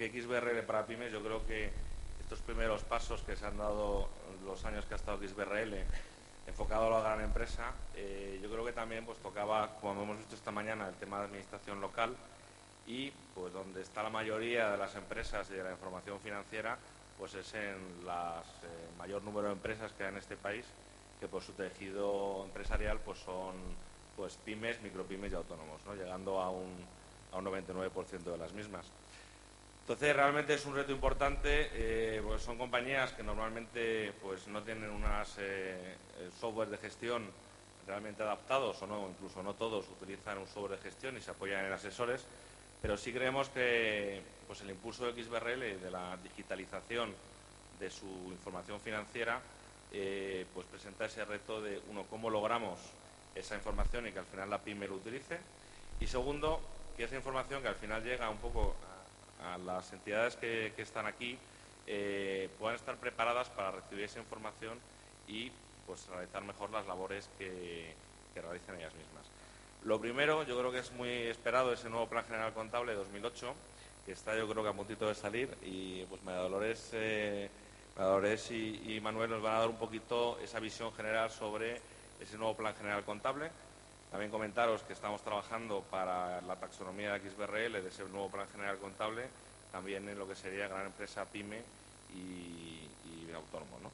porque XBRL para pymes, yo creo que estos primeros pasos que se han dado los años que ha estado XBRL enfocado a la gran empresa, yo creo que también pues tocaba, como hemos visto esta mañana, el tema de administración local y pues donde está la mayoría de las empresas y de la información financiera, pues es en las mayor número de empresas que hay en este país, que por su tejido empresarial pues son pues pymes, micropymes y autónomos, ¿no? Llegando a un 99% de las mismas. Entonces realmente es un reto importante, pues son compañías que normalmente pues no tienen unas software de gestión realmente adaptados o no, incluso no todos utilizan un software de gestión y se apoyan en asesores, pero sí creemos que pues el impulso de XBRL y de la digitalización de su información financiera pues presenta ese reto de, uno, cómo logramos esa información y que al final la pyme lo utilice, y segundo, que esa información que al final llega un poco a las entidades que están aquí puedan estar preparadas para recibir esa información y pues realizar mejor las labores que realicen ellas mismas. Lo primero, yo creo que es muy esperado ese nuevo Plan General Contable de 2008, que está yo creo que a puntito de salir, y pues María Dolores y Manuel nos van a dar un poquito esa visión general sobre ese nuevo Plan General Contable. También comentaros que estamos trabajando para la taxonomía de XBRL de ese nuevo Plan General Contable, también en lo que sería gran empresa, pyme y autónomo, ¿no?